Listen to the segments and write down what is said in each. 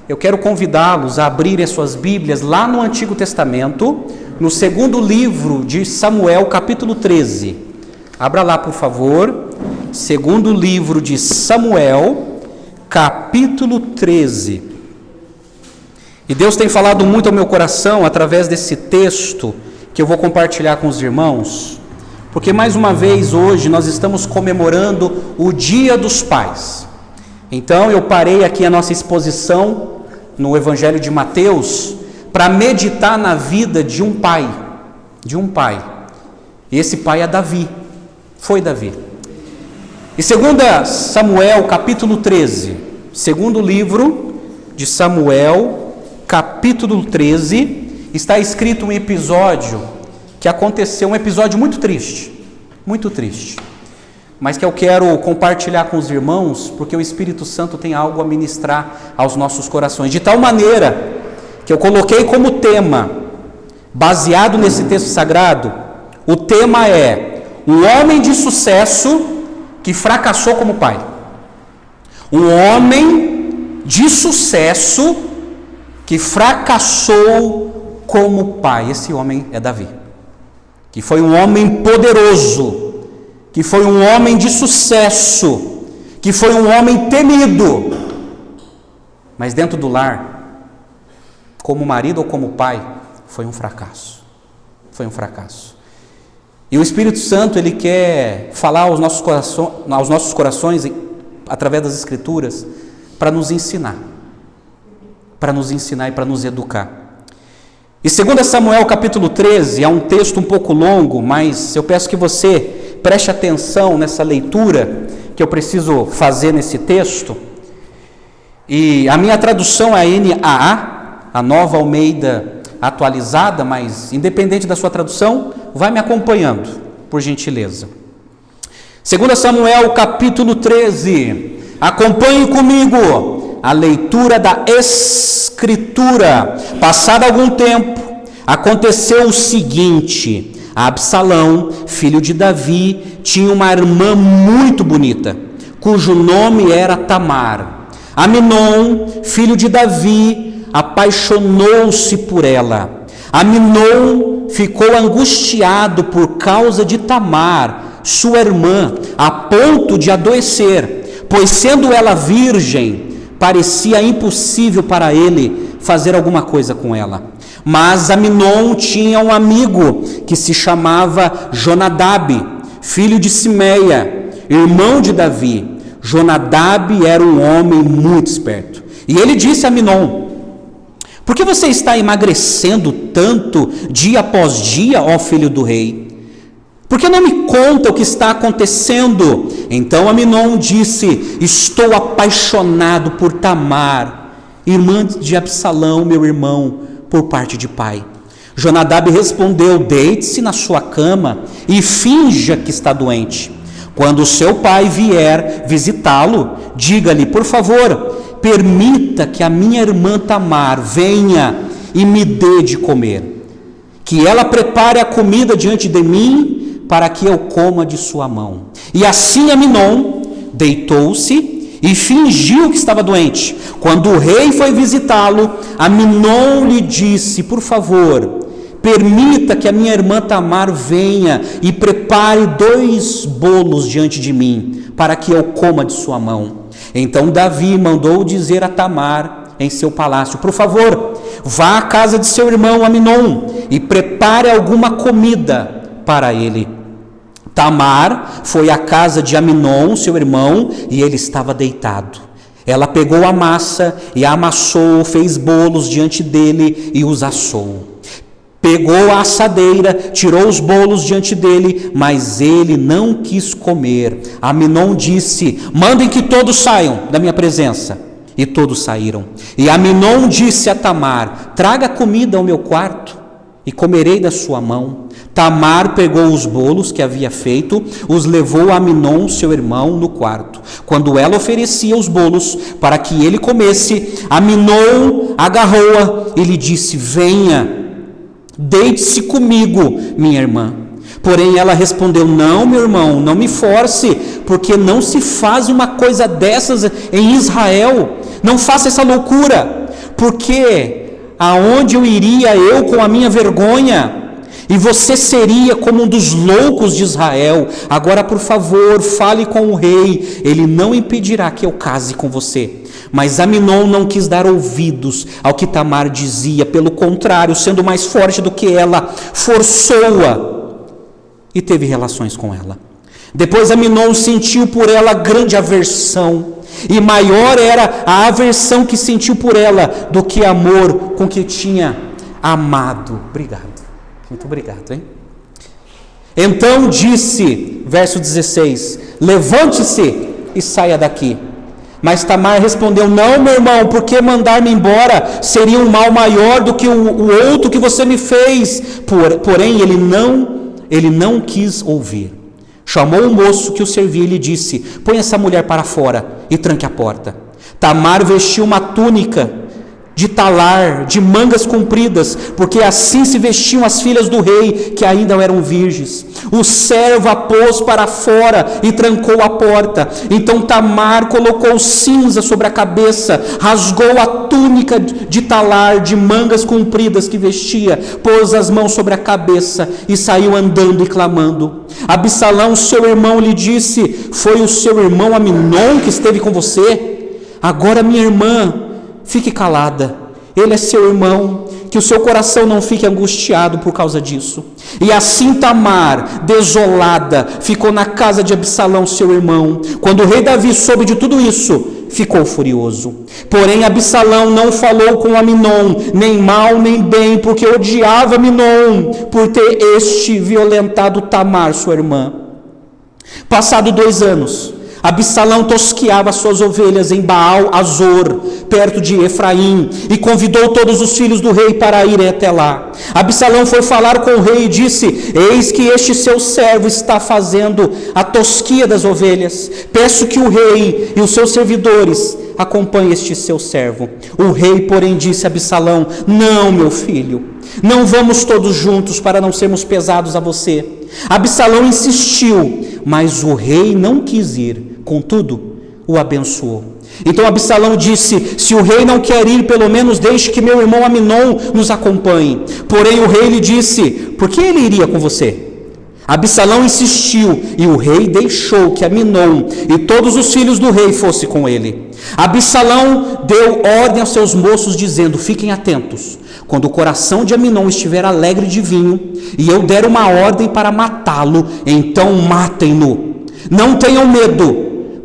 eu quero convidá-los a abrirem as suas Bíblias lá no Antigo Testamento, no segundo livro de Samuel, capítulo 13. Abra lá, por favor. Segundo livro de Samuel, capítulo 13. E Deus tem falado muito ao meu coração através desse texto que eu vou compartilhar com os irmãos, porque mais uma vez hoje nós estamos comemorando o Dia dos Pais. Então eu parei aqui a nossa exposição no Evangelho de Mateus para meditar na vida de um pai, E esse pai é Davi, foi Davi. E 2 Samuel capítulo 13, segundo livro de Samuel, capítulo 13, está escrito um episódio que aconteceu, um episódio muito triste, mas que eu quero compartilhar com os irmãos, porque o Espírito Santo tem algo a ministrar aos nossos corações, de tal maneira que eu coloquei como tema, baseado nesse texto sagrado, o tema é um homem de sucesso que fracassou como pai. Um homem de sucesso que fracassou como pai. Esse homem é Davi, que foi um homem poderoso, que foi um homem de sucesso, que foi um homem temido, mas dentro do lar, como marido ou como pai, foi um fracasso. E o Espírito Santo, ele quer falar aos nossos corações, através das Escrituras, para nos ensinar e para nos educar. E 2 Samuel capítulo 13 é um texto um pouco longo, mas eu peço que você preste atenção nessa leitura que eu preciso fazer nesse texto. E a minha tradução é a NAA, a Nova Almeida Atualizada, mas independente da sua tradução, vai me acompanhando, por gentileza. 2 Samuel capítulo 13, acompanhe comigo a leitura da Escritura. Passado algum tempo, aconteceu o seguinte: Absalão, filho de Davi, tinha uma irmã muito bonita, cujo nome era Tamar. Aminon, filho de Davi, apaixonou-se por ela. Aminon ficou angustiado por causa de Tamar, sua irmã, a ponto de adoecer, pois sendo ela virgem, parecia impossível para ele fazer alguma coisa com ela. Mas Aminon tinha um amigo que se chamava Jonadab, filho de Simeia, irmão de Davi. Jonadab era um homem muito esperto. E ele disse a Aminon: por que você está emagrecendo tanto dia após dia, ó filho do rei? Por que não me conta o que está acontecendo? Então Aminon disse: estou apaixonado por Tamar, irmã de Absalão, meu irmão, por parte de pai. Jonadab respondeu: deite-se na sua cama e finja que está doente. Quando seu pai vier visitá-lo, diga-lhe: por favor, permita que a minha irmã Tamar venha e me dê de comer, que ela prepare a comida diante de mim, para que eu coma de sua mão. E assim Aminon deitou-se e fingiu que estava doente. Quando o rei foi visitá-lo, Aminon lhe disse: por favor, permita que a minha irmã Tamar venha e prepare 2 bolos diante de mim, para que eu coma de sua mão. Então Davi mandou dizer a Tamar em seu palácio: por favor, vá à casa de seu irmão Aminon e prepare alguma comida para ele. Tamar foi à casa de Aminon, seu irmão, e ele estava deitado. Ela pegou a massa e a amassou, fez bolos diante dele e os assou. Pegou a assadeira, tirou os bolos diante dele, mas ele não quis comer. Aminon disse: mandem que todos saiam da minha presença. E todos saíram. E Aminon disse a Tamar: traga comida ao meu quarto e comerei da sua mão. Tamar pegou os bolos que havia feito, os levou a Aminon, seu irmão, no quarto. Quando ela oferecia os bolos para que ele comesse, Aminon agarrou-a e lhe disse: venha, deite-se comigo, minha irmã. Porém ela respondeu: não, meu irmão, não me force, porque não se faz uma coisa dessas em Israel. Não faça essa loucura. porque aonde eu iria eu com a minha vergonha? E você seria como um dos loucos de Israel. Agora, por favor, fale com o rei, ele não impedirá que eu case com você. Mas Amnon não quis dar ouvidos ao que Tamar dizia, pelo contrário, sendo mais forte do que ela, forçou-a e teve relações com ela. Depois Amnon sentiu por ela grande aversão, e maior era a aversão que sentiu por ela do que amor com que tinha amado. Obrigado. Muito obrigado, hein? Então disse, verso 16, levante-se e saia daqui. Mas Tamar respondeu, não, meu irmão, por que mandar-me embora? Seria um mal maior do que o outro que você me fez. Porém, ele não quis ouvir. Chamou o moço que o servia e lhe disse, põe essa mulher para fora e tranque a porta. Tamar vestiu uma túnica de talar, de mangas compridas, porque assim se vestiam as filhas do rei, que ainda eram virgens. O servo a pôs para fora e trancou a porta. Então Tamar colocou cinza sobre a cabeça, rasgou a túnica de talar, de mangas compridas que vestia, pôs as mãos sobre a cabeça e saiu andando e clamando. Absalão, seu irmão, lhe disse, foi o seu irmão Amnon que esteve com você? Agora, minha irmã, fique calada, ele é seu irmão, que o seu coração não fique angustiado por causa disso. E assim Tamar, desolada, ficou na casa de Absalão, seu irmão. Quando o rei Davi soube de tudo isso, ficou furioso. Porém Absalão não falou com Amnon, nem mal nem bem, porque odiava Amnon, por ter este violentado Tamar, sua irmã. Passado 2 anos, Absalão tosqueava suas ovelhas em Baal-Azor, perto de Efraim, e convidou todos os filhos do rei para irem até lá. Absalão foi falar com o rei e disse, eis que este seu servo está fazendo a tosquia das ovelhas. Peço que o rei e os seus servidores acompanhem este seu servo. O rei, porém, disse a Absalão, não, meu filho, não vamos todos juntos para não sermos pesados a você. Absalão insistiu, mas o rei não quis ir, contudo, o abençoou. Então Absalão disse, se o rei não quer ir, pelo menos deixe que meu irmão Amnon nos acompanhe. Porém o rei lhe disse, por que ele iria com você? Absalão insistiu, e o rei deixou que Amnon e todos os filhos do rei fossem com ele. Absalão deu ordem aos seus moços, dizendo, fiquem atentos. Quando o coração de Amnon estiver alegre de vinho, e eu der uma ordem para matá-lo, então matem-no. Não tenham medo,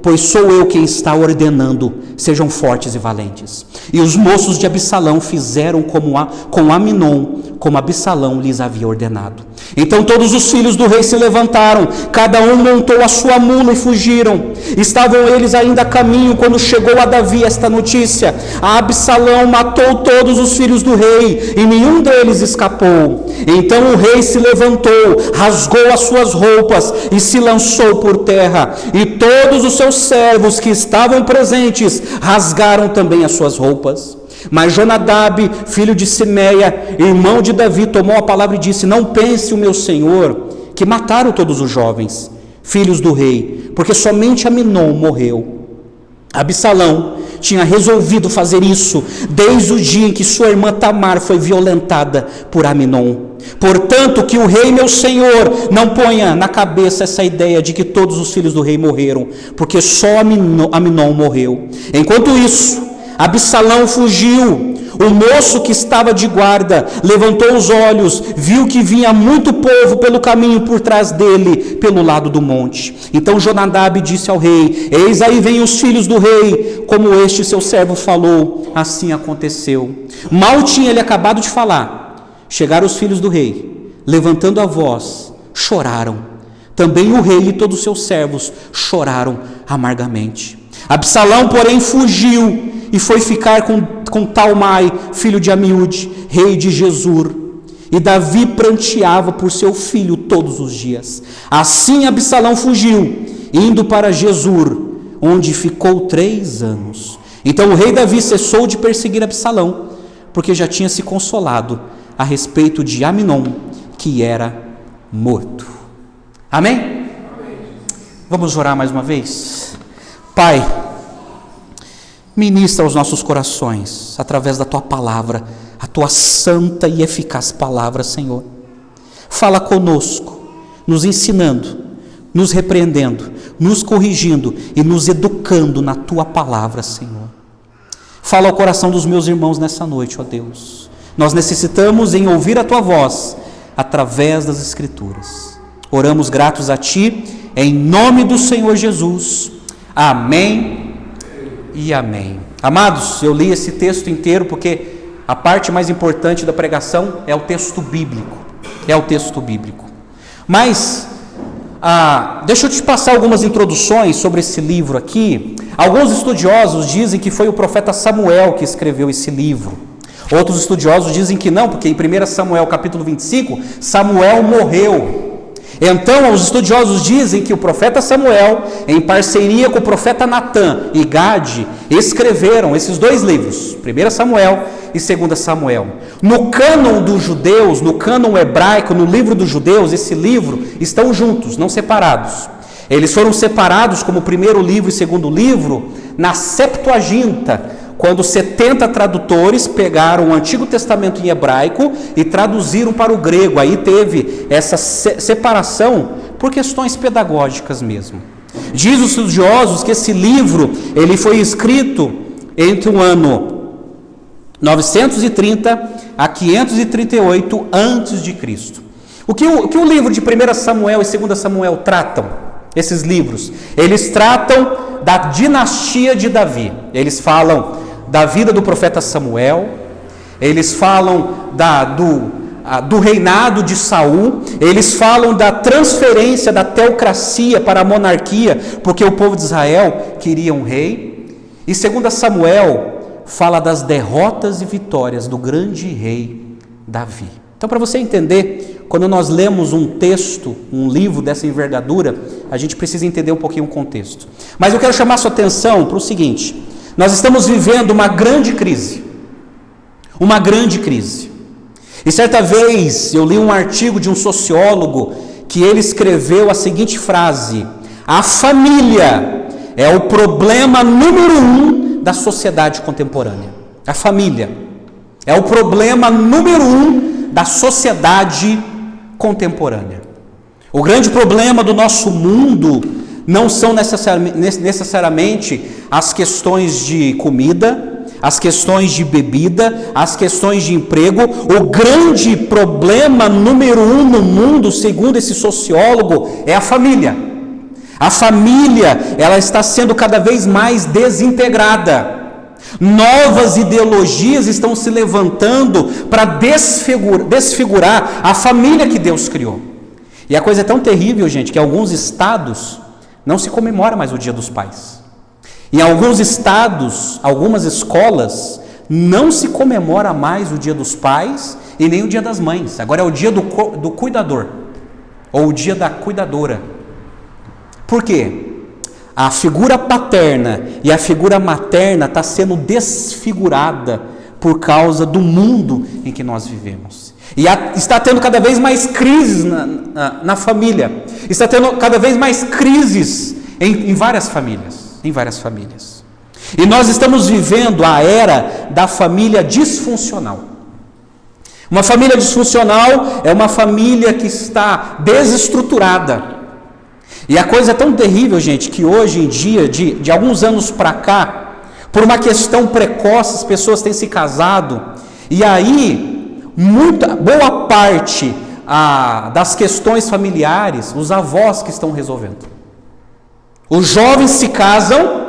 pois sou eu quem está ordenando, sejam fortes e valentes. E os moços de Absalão fizeram com Amnon, como Absalão lhes havia ordenado. Então todos os filhos do rei se levantaram, cada um montou a sua mula e fugiram. Estavam eles ainda a caminho quando chegou a Davi esta notícia. Absalão matou todos os filhos do rei e nenhum deles escapou. Então o rei se levantou, rasgou as suas roupas e se lançou por terra. E todos os seus servos que estavam presentes rasgaram também as suas roupas. Mas Jonadab, filho de Simeia, irmão de Davi, tomou a palavra e disse, não pense o meu senhor que mataram todos os jovens, filhos do rei, porque somente Amnon morreu. Absalão tinha resolvido fazer isso desde o dia em que sua irmã Tamar foi violentada por Amnon. Portanto, que o rei meu senhor não ponha na cabeça essa ideia de que todos os filhos do rei morreram, porque só Amnon morreu. Enquanto isso, Absalão fugiu. O moço que estava de guarda levantou os olhos, viu que vinha muito povo pelo caminho por trás dele, pelo lado do monte. Então Jonadab disse ao rei, eis aí vêm os filhos do rei, como este seu servo falou. Assim aconteceu. Mal tinha ele acabado de falar, chegaram os filhos do rei, levantando a voz, choraram. Também o rei e todos os seus servos choraram amargamente. Absalão, porém, fugiu e foi ficar com Talmai, filho de Amiúde, rei de Gesur. E Davi pranteava por seu filho todos os dias. Assim Absalão fugiu, indo para Gesur, onde ficou 3 anos. Então o rei Davi cessou de perseguir Absalão, porque já tinha se consolado a respeito de Amnon, que era morto. Amém? Amém. Vamos orar mais uma vez? Pai, Ministra aos nossos corações, através da Tua palavra, a Tua santa e eficaz palavra, Senhor. Fala conosco, nos ensinando, nos repreendendo, nos corrigindo e nos educando na Tua palavra, Senhor. Fala ao coração dos meus irmãos nessa noite, ó Deus. Nós necessitamos em ouvir a Tua voz, através das Escrituras. Oramos gratos a Ti, em nome do Senhor Jesus. Amém e amém. Amados, eu li esse texto inteiro porque a parte mais importante da pregação é o texto bíblico. É o texto bíblico. Mas, deixa eu te passar algumas introduções sobre esse livro aqui. Alguns estudiosos dizem que foi o profeta Samuel que escreveu esse livro. Outros estudiosos dizem que não, porque em 1 Samuel capítulo 25, Samuel morreu. Então, os estudiosos dizem que o profeta Samuel, em parceria com o profeta Natã e Gade, escreveram esses dois livros, 1 Samuel e 2 Samuel. No cânon dos judeus, no cânon hebraico, no livro dos judeus, esse livro estão juntos, não separados. Eles foram separados como primeiro livro e segundo livro na Septuaginta, quando 70 tradutores pegaram o Antigo Testamento em hebraico e traduziram para o grego. Aí teve essa separação por questões pedagógicas mesmo. Diz os estudiosos que esse livro ele foi escrito entre o ano 930 a 538 a.C. O que o livro de 1 Samuel e 2 Samuel tratam? Esses livros, eles tratam da dinastia de Davi. Eles falam da vida do profeta Samuel, eles falam do reinado de Saul, eles falam da transferência da teocracia para a monarquia, porque o povo de Israel queria um rei. E 2 Samuel fala das derrotas e vitórias do grande rei Davi. Então, para você entender, quando nós lemos um texto, um livro dessa envergadura, a gente precisa entender um pouquinho o contexto. Mas eu quero chamar a sua atenção para o seguinte: nós estamos vivendo uma grande crise. Uma grande crise. E certa vez eu li um artigo de um sociólogo que ele escreveu a seguinte frase: a família é o problema número 1 da sociedade contemporânea. A família é o problema número 1 da sociedade contemporânea. O grande problema do nosso mundo não são necessariamente as questões de comida, as questões de bebida, as questões de emprego. O grande problema número 1 no mundo, segundo esse sociólogo, é a família. A família, ela está sendo cada vez mais desintegrada. Novas ideologias estão se levantando para desfigurar a família que Deus criou. E a coisa é tão terrível, gente, que em alguns estados não se comemora mais o Dia dos Pais. Em alguns estados, algumas escolas, não se comemora mais o Dia dos Pais e nem o Dia das Mães. Agora é o dia do cuidador, ou o dia da cuidadora. Por quê? A figura paterna e a figura materna está sendo desfigurada por causa do mundo em que nós vivemos. E está tendo cada vez mais crises na família. Está tendo cada vez mais crises em várias famílias. Em várias famílias. E nós estamos vivendo a era da família disfuncional. Uma família disfuncional é uma família que está desestruturada. E a coisa é tão terrível, gente, que hoje em dia, de alguns anos para cá, por uma questão precoce, as pessoas têm se casado, e aí, boa parte das questões familiares, os avós que estão resolvendo. Os jovens se casam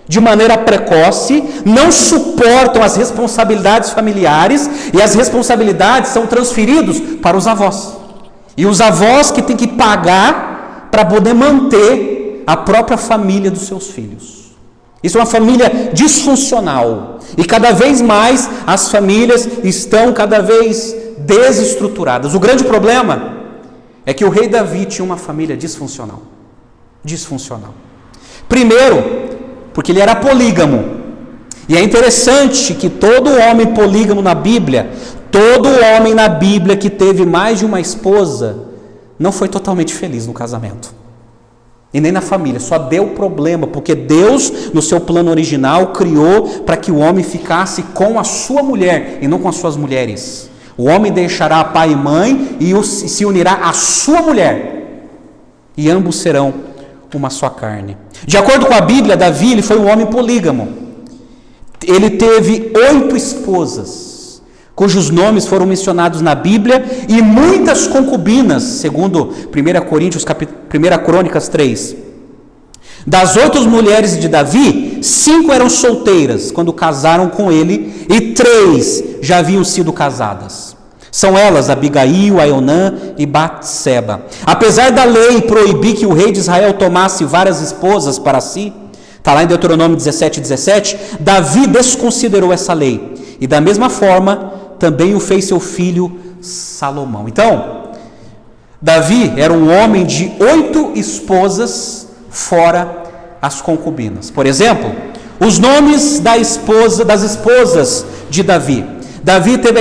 de maneira precoce, não suportam as responsabilidades familiares, e as responsabilidades são transferidas para os avós. E os avós que têm que pagar para poder manter a própria família dos seus filhos. Isso é uma família disfuncional. E cada vez mais as famílias estão cada vez desestruturadas. O grande problema é que o rei Davi tinha uma família disfuncional. Disfuncional. Primeiro, porque ele era polígamo. E é interessante que todo homem polígamo na Bíblia, todo homem na Bíblia que teve mais de uma esposa, não foi totalmente feliz no casamento. e nem na família, só deu problema, porque Deus, no seu plano original, criou para que o homem ficasse com a sua mulher e não com as suas mulheres. O homem deixará pai e mãe e se unirá à sua mulher, e ambos serão uma só carne. De acordo com a Bíblia, Davi ele foi um homem polígamo. Ele teve 8 esposas, cujos nomes foram mencionados na Bíblia, e muitas concubinas, segundo 1 Crônicas 3. Das 8 mulheres de Davi, 5 eram solteiras quando casaram com ele, e 3 já haviam sido casadas. São elas Abigail, Aionã e Batseba. Apesar da lei proibir que o rei de Israel tomasse várias esposas para si, está lá em Deuteronômio 17:17, Davi desconsiderou essa lei. E da mesma forma, também o fez seu filho Salomão. Então, Davi era um homem de 8 esposas, fora as concubinas. Por exemplo, os nomes das esposas de Davi. Davi teve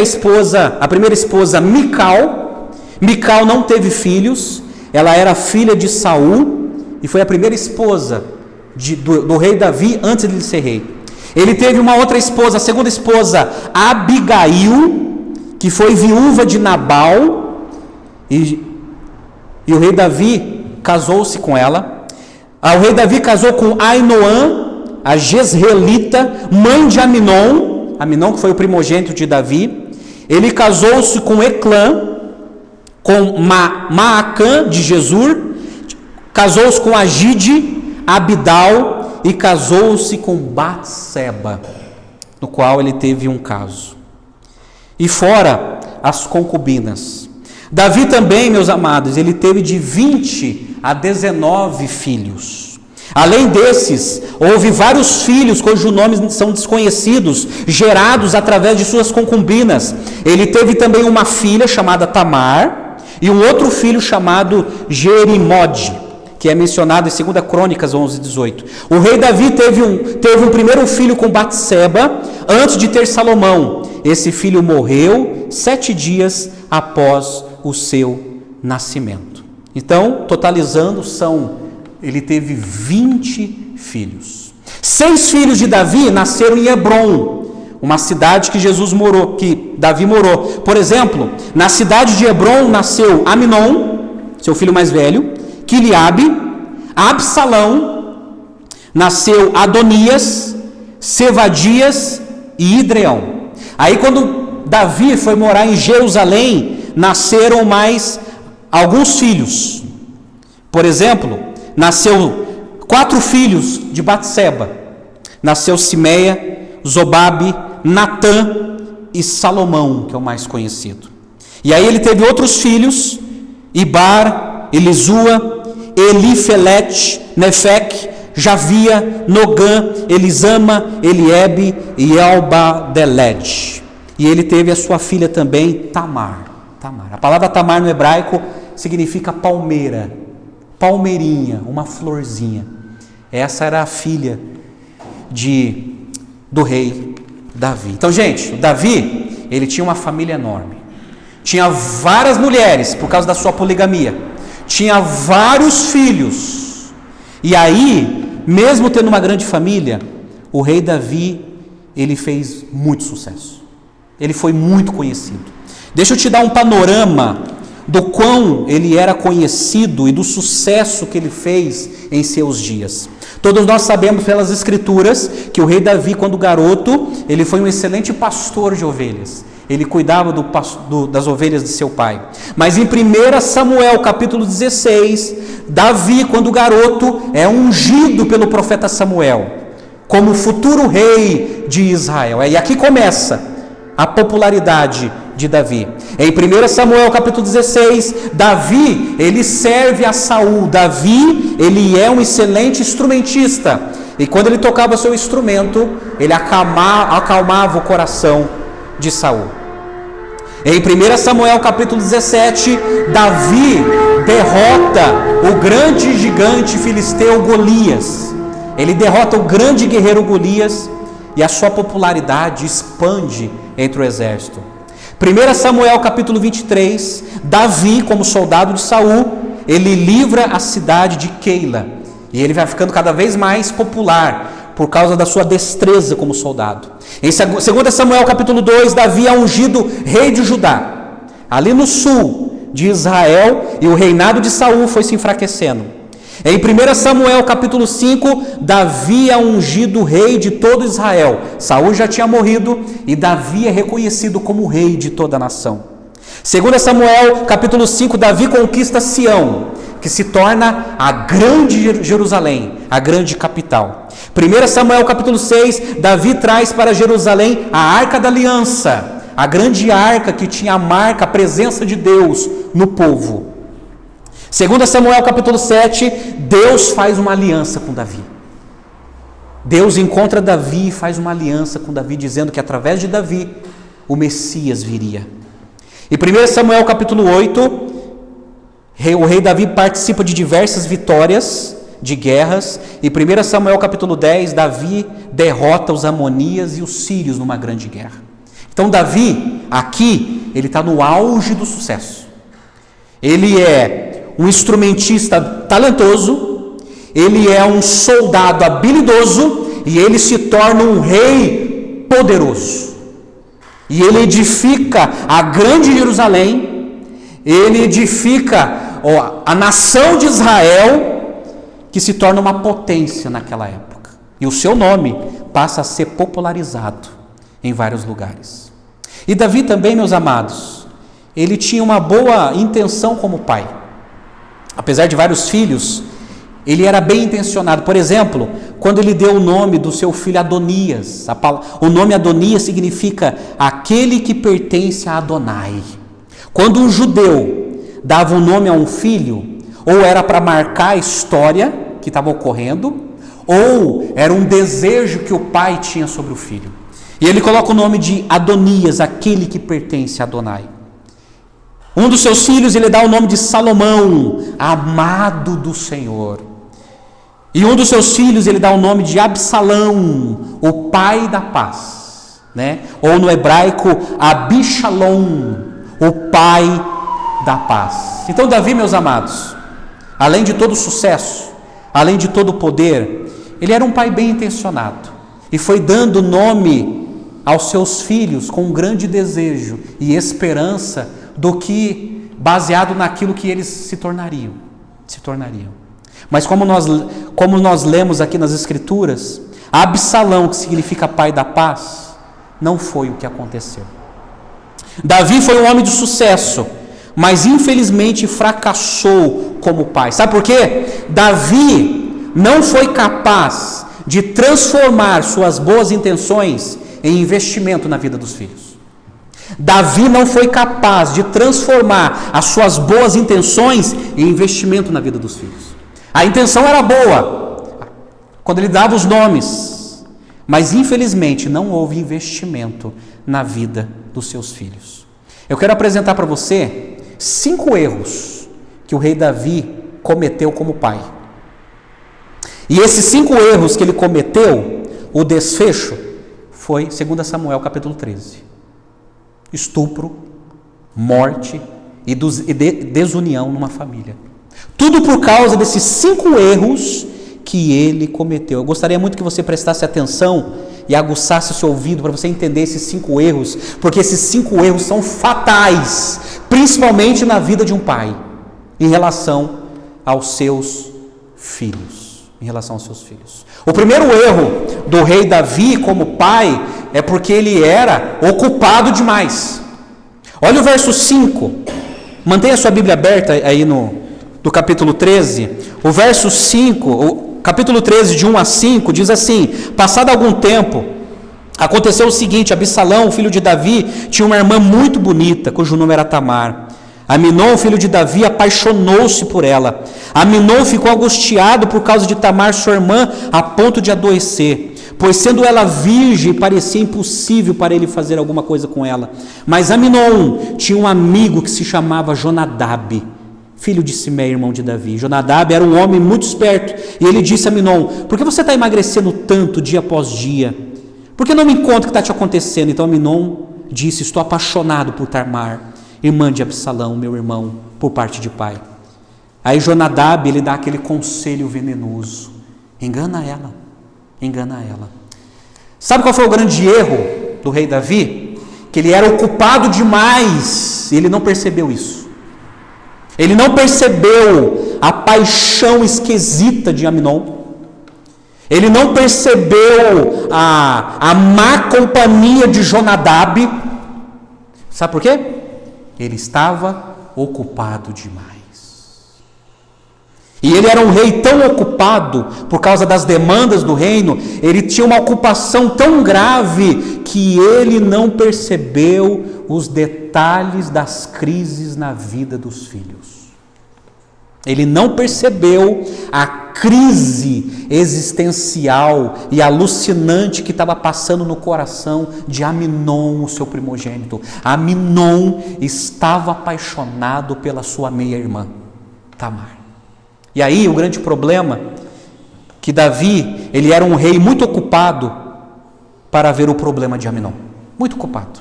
a primeira esposa Mical. Mical não teve filhos, ela era filha de Saul e foi a primeira esposa do rei Davi antes de ele ser rei. Ele teve uma outra esposa, a segunda esposa, Abigail, que foi viúva de Nabal, e o rei Davi casou-se com ela. O rei Davi casou com Ainoã, a Jezreelita, mãe de Aminon, que foi o primogênito de Davi. Ele casou-se com Eclã, com Maacã de Jesur, casou-se com Agide, Abidal, e casou-se com Batseba, no qual ele teve um caso. E fora as concubinas. Davi também, meus amados, ele teve de 20 a 19 filhos. Além desses, houve vários filhos cujos nomes são desconhecidos, gerados através de suas concubinas. Ele teve também uma filha chamada Tamar e um outro filho chamado Jerimode, que é mencionado em 2 Crônicas 11:18. O rei Davi teve um primeiro filho com Batseba, antes de ter Salomão. Esse filho morreu 7 dias após o seu nascimento. Então, totalizando, ele teve 20 filhos. 6 filhos de Davi nasceram em Hebrom, uma cidade que Davi morou. Por exemplo, na cidade de Hebrom nasceu Aminon, seu filho mais velho, Quiliabe, Absalão, nasceu Adonias, Sevadias e Idreão. Aí quando Davi foi morar em Jerusalém, nasceram mais alguns filhos. Por exemplo, nasceu 4 filhos de Batseba. Nasceu Simeia, Zobabe, Natã e Salomão, que é o mais conhecido. E aí ele teve outros filhos, Ibar, Elisua, Elifelete, Nefec, Javia, Nogã, Elisama, Eliebe e Elbadeled. E ele teve a sua filha também, Tamar. A palavra Tamar no hebraico significa palmeira, palmeirinha, uma florzinha. Essa era a filha do rei Davi. Então, gente, Davi, ele tinha uma família enorme. Tinha várias mulheres por causa da sua poligamia. Tinha vários filhos. E aí, mesmo tendo uma grande família, o rei Davi, ele fez muito sucesso. Ele foi muito conhecido. Deixa eu te dar um panorama do quão ele era conhecido e do sucesso que ele fez em seus dias. Todos nós sabemos pelas escrituras que o rei Davi, quando garoto, ele foi um excelente pastor de ovelhas. Ele cuidava das ovelhas de seu pai. Mas em 1 Samuel capítulo 16, Davi, quando garoto, é ungido pelo profeta Samuel como futuro rei de Israel. E aqui começa a popularidade de Davi. Em 1 Samuel capítulo 16, Davi, ele serve a Saul. Davi, ele é um excelente instrumentista. E quando ele tocava seu instrumento, ele acalmava o coração de Saul. Em 1 Samuel capítulo 17, Davi derrota o grande gigante filisteu Golias. Ele derrota o grande guerreiro Golias e a sua popularidade expande entre o exército. 1 Samuel capítulo 23, Davi, como soldado de Saul, ele livra a cidade de Keila. E ele vai ficando cada vez mais popular por causa da sua destreza como soldado. Em 2 Samuel capítulo 2, Davi é ungido rei de Judá, ali no sul de Israel, e o reinado de Saul foi se enfraquecendo. Em 1 Samuel capítulo 5, Davi é ungido rei de todo Israel. Saul já tinha morrido e Davi é reconhecido como rei de toda a nação. 2 Samuel capítulo 5, Davi conquista Sião, que se torna a grande Jerusalém, a grande capital. 1 Samuel capítulo 6, Davi traz para Jerusalém a Arca da Aliança, a grande arca que tinha a marca, a presença de Deus no povo. 2 Samuel capítulo 7, Deus faz uma aliança com Davi. Deus encontra Davi e faz uma aliança com Davi, dizendo que através de Davi o Messias viria. E 1 Samuel capítulo 8, o rei Davi participa de diversas vitórias de guerras. E 1 Samuel capítulo 10, Davi derrota os amonias e os sírios numa grande guerra. Então Davi, aqui, ele está no auge do sucesso. Ele é um instrumentista talentoso, ele é um soldado habilidoso e ele se torna um rei poderoso. E ele edifica a grande Jerusalém, ele edifica a nação de Israel, que se torna uma potência naquela época. E o seu nome passa a ser popularizado em vários lugares. E Davi também, meus amados, ele tinha uma boa intenção como pai. Apesar de vários filhos, ele era bem intencionado. Por exemplo, quando ele deu o nome do seu filho Adonias, o nome Adonias significa aquele que pertence a Adonai. Quando um judeu dava um nome a um filho, ou era para marcar a história que estava ocorrendo, ou era um desejo que o pai tinha sobre o filho. E ele coloca o nome de Adonias, aquele que pertence a Adonai. Um dos seus filhos, ele dá o nome de Salomão, amado do Senhor. E um dos seus filhos, ele dá o nome de Absalão, o pai da paz, né? Ou no hebraico, Abishalom, o pai da paz. Então Davi, meus amados, além de todo o sucesso, além de todo o poder, ele era um pai bem intencionado. E foi dando nome aos seus filhos com um grande desejo e esperança do que baseado naquilo que eles se tornariam. Mas como nós lemos aqui nas Escrituras, Absalão, que significa pai da paz, não foi o que aconteceu. Davi foi um homem de sucesso, mas infelizmente fracassou como pai. Sabe por quê? Davi não foi capaz de transformar suas boas intenções em investimento na vida dos filhos. Davi não foi capaz de transformar as suas boas intenções em investimento na vida dos filhos. A intenção era boa, quando ele dava os nomes, mas infelizmente não houve investimento na vida dos seus filhos. Eu quero apresentar para você 5 erros que o rei Davi cometeu como pai. E esses 5 erros que ele cometeu, o desfecho foi 2 Samuel capítulo 13. Estupro, morte e desunião numa família. Tudo por causa desses 5 erros que ele cometeu. Eu gostaria muito que você prestasse atenção e aguçasse o seu ouvido para você entender esses 5 erros, porque esses 5 erros são fatais, principalmente na vida de um pai, em relação aos seus filhos. O primeiro erro do rei Davi como pai é porque ele era ocupado demais. Olha o verso 5. Mantenha a sua Bíblia aberta aí no capítulo 13. O verso 5, o capítulo 13, de 1 a 5, diz assim: passado algum tempo, aconteceu o seguinte: Absalão, filho de Davi, tinha uma irmã muito bonita, cujo nome era Tamar. Aminon, filho de Davi, apaixonou-se por ela. Aminon ficou angustiado por causa de Tamar, sua irmã, a ponto de adoecer, pois sendo ela virgem, parecia impossível para ele fazer alguma coisa com ela. Mas Aminon tinha um amigo que se chamava Jonadab, filho de Simei, irmão de Davi. Jonadab era um homem muito esperto, e ele disse a Aminon: por que você está emagrecendo tanto dia após dia? Por que não me conta o que está te acontecendo? Então Aminon disse: estou apaixonado por Tamar, irmã de Absalão, meu irmão, por parte de pai. Aí Jonadab, ele dá aquele conselho venenoso: engana ela, engana ela. Sabe qual foi o grande erro do rei Davi? Que ele era ocupado demais, e ele não percebeu isso. Ele não percebeu a paixão esquisita de Amnon. Ele não percebeu a má companhia de Jonadab. Sabe por quê? Ele estava ocupado demais. E ele era um rei tão ocupado, por causa das demandas do reino, ele tinha uma ocupação tão grave, que ele não percebeu os detalhes das crises na vida dos filhos. Ele não percebeu a crise existencial e alucinante que estava passando no coração de Amnon, o seu primogênito. Amnon estava apaixonado pela sua meia-irmã, Tamar. E aí o grande problema, que Davi, ele era um rei muito ocupado para ver o problema de Amnon. Muito ocupado.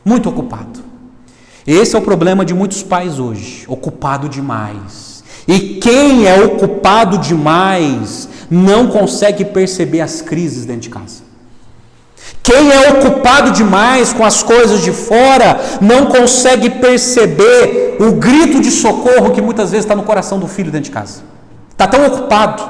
Muito ocupado. Esse é o problema de muitos pais hoje, ocupado demais. E quem é ocupado demais não consegue perceber as crises dentro de casa. Quem é ocupado demais com as coisas de fora não consegue perceber o grito de socorro que muitas vezes está no coração do filho dentro de casa. Está tão ocupado,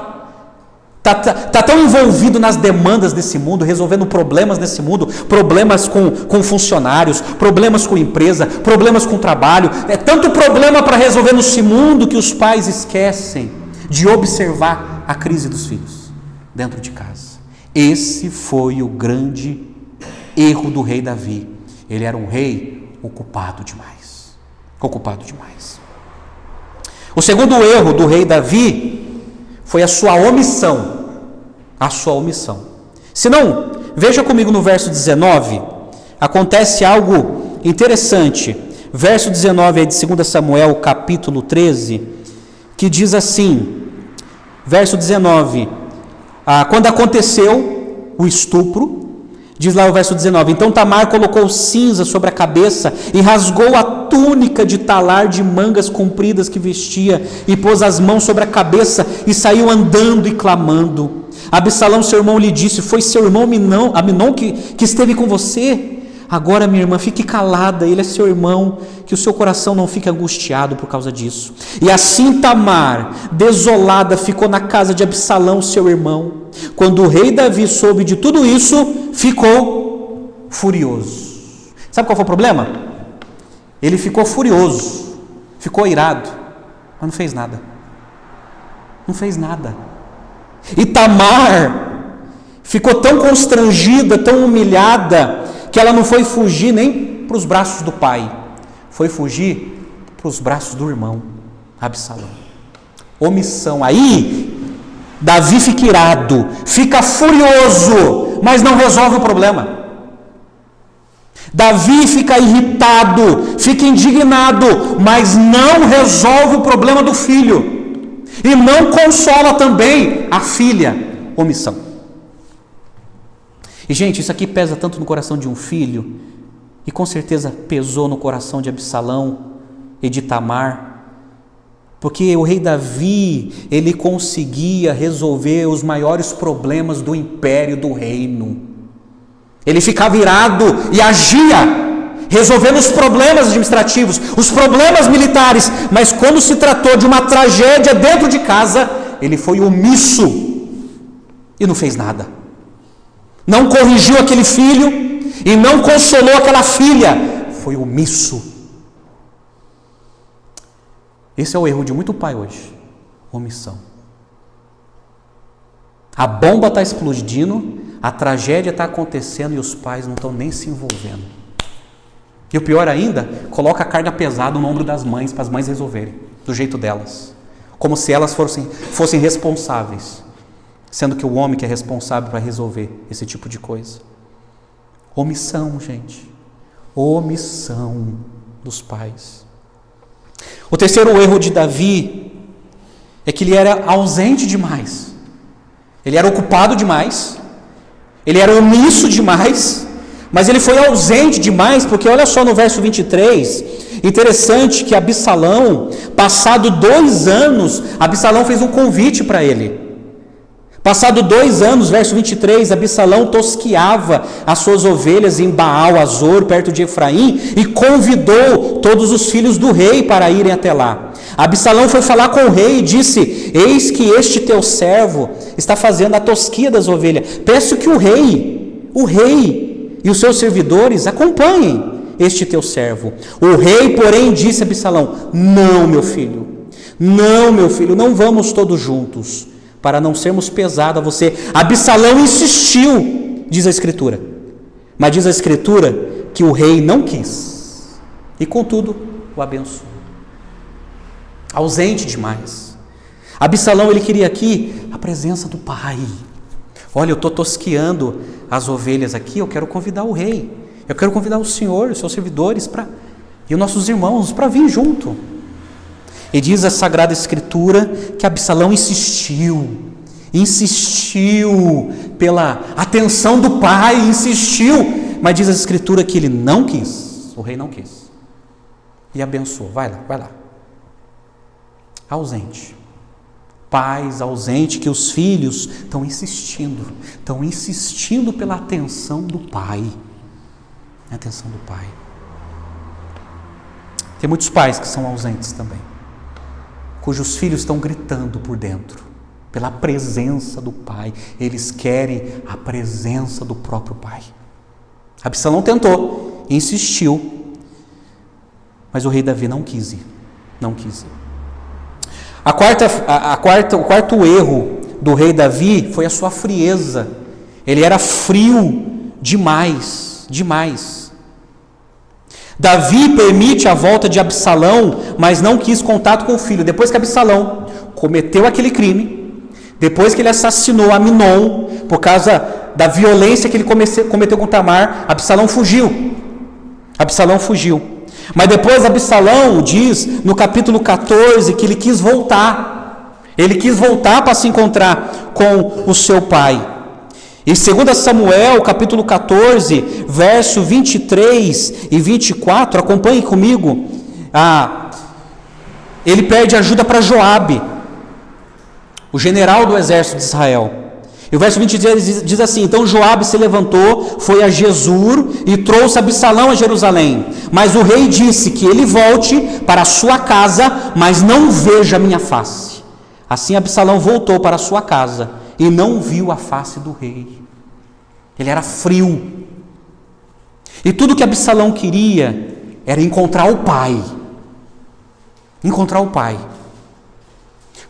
está tão envolvido nas demandas desse mundo, resolvendo problemas desse mundo, problemas com funcionários, problemas com empresa, problemas com trabalho. É tanto problema para resolver nesse mundo que os pais esquecem de observar a crise dos filhos dentro de casa. Esse foi o grande erro do rei Davi. Ele era um rei ocupado demais. Ocupado demais. O segundo erro do rei Davi foi a sua omissão. A sua omissão. Se não, veja comigo no verso 19. Acontece algo interessante. Verso 19 aí de 2 Samuel, capítulo 13, que diz assim, verso 19: quando aconteceu o estupro, diz lá o verso 19: então Tamar colocou cinza sobre a cabeça e rasgou a túnica de talar de mangas compridas que vestia e pôs as mãos sobre a cabeça e saiu andando e clamando. Absalão, seu irmão, lhe disse: foi seu irmão Amnon que esteve com você? Agora, minha irmã, fique calada, ele é seu irmão, que o seu coração não fique angustiado por causa disso. E assim Tamar, desolada, ficou na casa de Absalão, seu irmão. Quando o rei Davi soube de tudo isso, ficou furioso. Sabe qual foi o problema? Ele ficou furioso, ficou irado, mas não fez nada. Não fez nada. E Tamar ficou tão constrangida, tão humilhada, que ela não foi fugir nem para os braços do pai, foi fugir para os braços do irmão, Absalão. Omissão. Aí, Davi fica irado, fica furioso, mas não resolve o problema. Davi fica irritado, fica indignado, mas não resolve o problema do filho. E não consola também a filha. Omissão. E, gente, isso aqui pesa tanto no coração de um filho, e com certeza pesou no coração de Absalão e de Tamar, porque o rei Davi, ele conseguia resolver os maiores problemas do império, do reino. Ele ficava irado e agia, resolvendo os problemas administrativos, os problemas militares, mas quando se tratou de uma tragédia dentro de casa, ele foi omisso e não fez nada. Não corrigiu aquele filho e não consolou aquela filha. Foi omisso. Esse é o erro de muito pai hoje. Omissão. A bomba está explodindo, a tragédia está acontecendo e os pais não estão nem se envolvendo. E o pior ainda, coloca a carga pesada no ombro das mães, para as mães resolverem, do jeito delas. Como se elas fossem responsáveis. Sendo que o homem que é responsável para resolver esse tipo de coisa. Omissão, gente. Omissão dos pais. O terceiro erro de Davi é que ele era ausente demais. Ele era ocupado demais. Ele era omisso demais. Mas ele foi ausente demais, porque olha só no verso 23, Interessante que Absalão, passado 2 anos, Absalão fez um convite para ele. Passado 2 anos, verso 23, Absalão tosqueava as suas ovelhas em Baal-Azor, perto de Efraim, e convidou todos os filhos do rei para irem até lá. Absalão foi falar com o rei e disse: eis que este teu servo está fazendo a tosquia das ovelhas. Peço que o rei e os seus servidores acompanhem este teu servo. O rei, porém, disse a Absalão: não, meu filho, não vamos todos juntos, para não sermos pesados a você. Absalão insistiu, diz a Escritura. Mas diz a Escritura que o rei não quis. E contudo, o abençoou. Ausente demais. Absalão, ele queria aqui a presença do pai. Olha, eu estou tosqueando as ovelhas aqui, eu quero convidar o rei. Eu quero convidar o Senhor, os seus servidores e os nossos irmãos para vir junto. E diz a Sagrada Escritura que Absalão insistiu pela atenção do pai, mas diz a Escritura que ele não quis, o rei não quis, e abençoou. Vai lá, ausente, pais ausente, que os filhos estão insistindo pela atenção do pai, Tem muitos pais que são ausentes também, cujos filhos estão gritando por dentro, pela presença do pai. Eles querem a presença do próprio pai. Absalão tentou, insistiu, mas o rei Davi não quis ir. O quarto erro do rei Davi foi a sua frieza. Ele era frio demais. Davi permite a volta de Absalão, mas não quis contato com o filho. Depois que Absalão cometeu aquele crime, depois que ele assassinou Aminon, por causa da violência que ele cometeu com Tamar, Absalão fugiu. Mas depois Absalão diz no capítulo 14 que ele quis voltar. Ele quis voltar para se encontrar com o seu pai. Em 2 Samuel, capítulo 14, verso 23 e 24, acompanhe comigo, ele pede ajuda para Joabe, o general do exército de Israel. E o verso 23 diz assim: então Joabe se levantou, foi a Jesur e trouxe Absalão a Jerusalém. Mas o rei disse que ele volte para a sua casa, mas não veja a minha face. Assim Absalão voltou para a sua casa e não viu a face do rei. Ele era frio. E tudo que Absalão queria era encontrar o pai.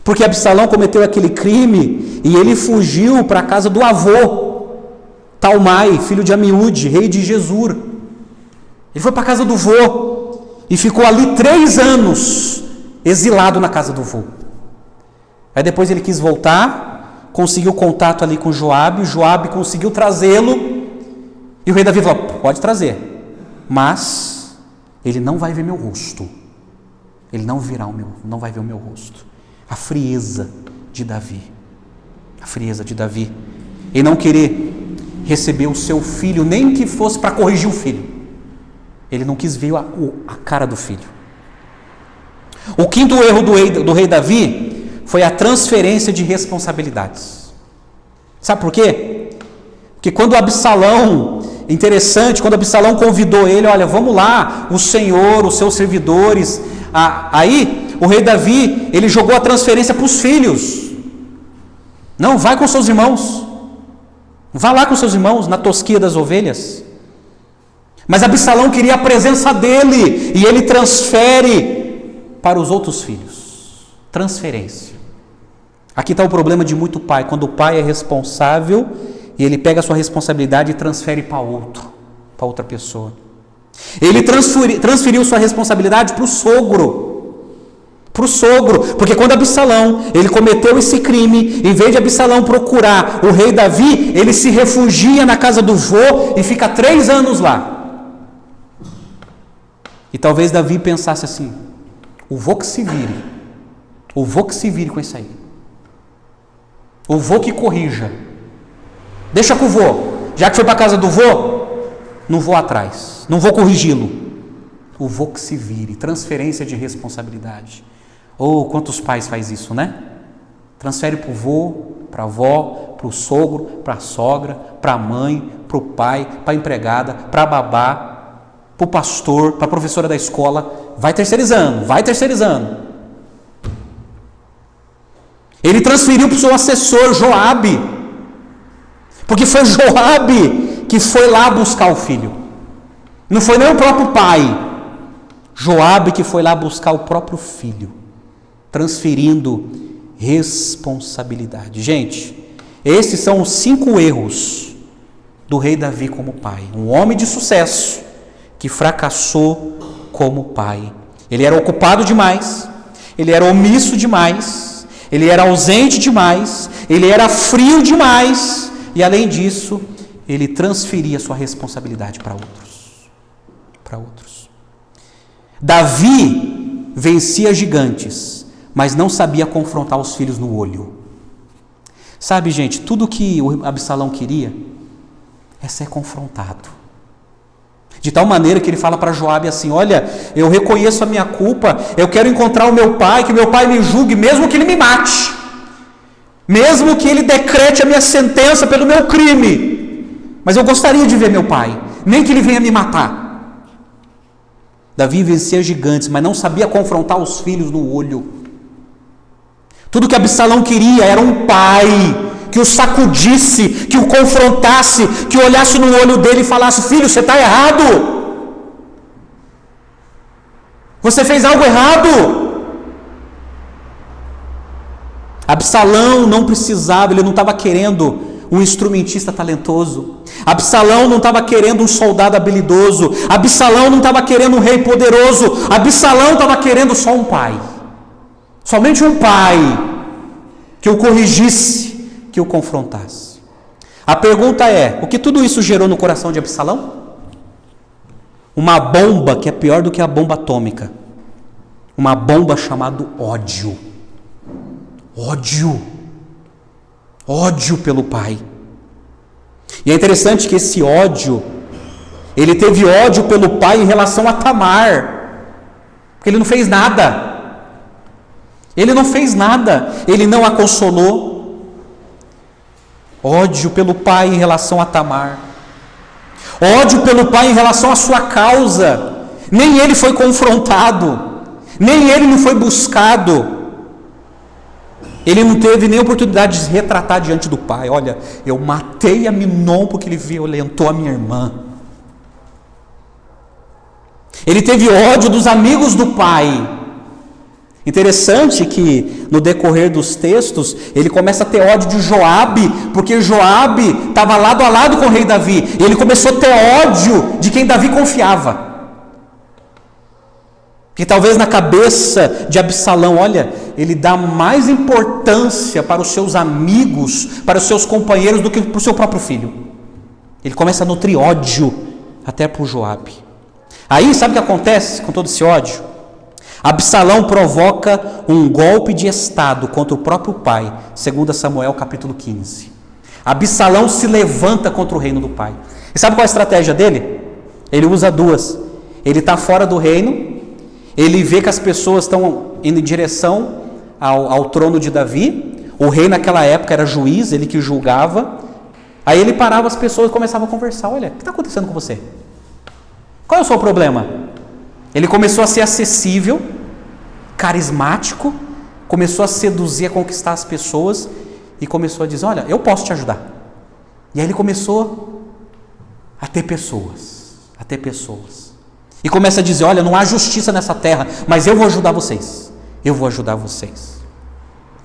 Porque Absalão cometeu aquele crime e ele fugiu para a casa do avô, Talmai, filho de Amiúde, rei de Jesur. Ele foi para a casa do vô e ficou ali 3 anos, exilado na casa do vô. Aí depois ele quis voltar, conseguiu contato ali com Joabe conseguiu trazê-lo, e o rei Davi falou: pode trazer, mas ele não vai ver meu rosto. Ele não vai ver o meu rosto. A frieza de Davi. E não querer receber o seu filho, nem que fosse para corrigir o filho. Ele não quis ver a cara do filho. O quinto erro do rei Davi foi a transferência de responsabilidades. Sabe por quê? Porque quando Absalão convidou ele: olha, vamos lá, o Senhor, os seus servidores. Aí o rei Davi, ele jogou a transferência para os filhos. Não, vai com seus irmãos. Vá lá com seus irmãos na tosquia das ovelhas. Mas Absalão queria a presença dele, e ele transfere para os outros filhos. Transferência. Aqui está o problema de muito pai, quando o pai é responsável e ele pega a sua responsabilidade e transfere para outra pessoa. Ele transferiu sua responsabilidade para o sogro, porque quando Absalão, ele cometeu esse crime, em vez de Absalão procurar o rei Davi, ele se refugia na casa do vô e fica 3 anos lá. E talvez Davi pensasse assim: o vô que se vire com isso aí, o vô que corrija, deixa com o vô, já que foi para a casa do vô, não vou atrás, não vou corrigi-lo, o vô que se vire, transferência de responsabilidade. Oh, quantos pais faz isso, né? Transfere para o vô, para a avó, para o sogro, para a sogra, para a mãe, para o pai, para a empregada, para a babá, para o pastor, para a professora da escola. Vai terceirizando, vai terceirizando. Ele transferiu para o seu assessor, Joabe, porque foi Joabe que foi lá buscar o filho. Não foi nem o próprio pai. Joabe que foi lá buscar o próprio filho, transferindo responsabilidade. Gente, esses são os 5 erros do rei Davi como pai. Um homem de sucesso que fracassou como pai. Ele era ocupado demais, ele era omisso demais, ele era ausente demais, ele era frio demais e, além disso, ele transferia sua responsabilidade para outros. Davi vencia gigantes, mas não sabia confrontar os filhos no olho. Sabe, gente, tudo que o Absalão queria é ser confrontado. De tal maneira que ele fala para Joabe assim: olha, eu reconheço a minha culpa, eu quero encontrar o meu pai, que meu pai me julgue, mesmo que ele me mate, mesmo que ele decrete a minha sentença pelo meu crime, mas eu gostaria de ver meu pai, nem que ele venha me matar. Davi vencia gigantes, mas não sabia confrontar os filhos no olho. Tudo que Absalão queria era um pai que o sacudisse, que o confrontasse, que olhasse no olho dele e falasse: filho, você está errado, você fez algo errado. Absalão não precisava, ele não estava querendo um instrumentista talentoso. Absalão não estava querendo um soldado habilidoso. Absalão não estava querendo um rei poderoso. Absalão estava querendo só um pai. Somente um pai que o corrigisse, que o confrontasse. A pergunta é: o que tudo isso gerou no coração de Absalão? Uma bomba que é pior do que a bomba atômica. Uma bomba chamada ódio. Ódio pelo pai. E é interessante que esse ódio, ele teve ódio pelo pai em relação a Tamar, porque ele não fez nada. Ele não a consolou. Ódio pelo pai em relação a Tamar. Ódio pelo pai em relação à sua causa. Nem ele foi confrontado, nem ele não foi buscado. Ele não teve nem oportunidade de se retratar diante do pai. Olha, eu matei Aminon porque ele violentou a minha irmã. Ele teve ódio dos amigos do pai. Interessante que no decorrer dos textos ele começa a ter ódio de Joabe, porque Joabe estava lado a lado com o rei Davi, e ele começou a ter ódio de quem Davi confiava. Que talvez na cabeça de Absalão, olha, ele dá mais importância para os seus amigos, para os seus companheiros, do que para o seu próprio filho. Ele começa a nutrir ódio até por Joabe. Aí, sabe o que acontece com todo esse ódio? Absalão provoca um golpe de estado contra o próprio pai, 2 Samuel capítulo 15. Absalão se levanta contra o reino do pai. E sabe qual é a estratégia dele? Ele usa 2. Ele está fora do reino. Ele vê que as pessoas estão indo em direção ao trono de Davi. O rei naquela época era juiz, ele que julgava. Aí ele parava as pessoas e começava a conversar. Olha, o que está acontecendo com você? Qual é o seu problema? Ele começou a ser acessível, carismático, começou a seduzir, a conquistar as pessoas e começou a dizer: olha, eu posso te ajudar. E aí ele começou a ter pessoas. E começa a dizer: olha, não há justiça nessa terra, mas eu vou ajudar vocês.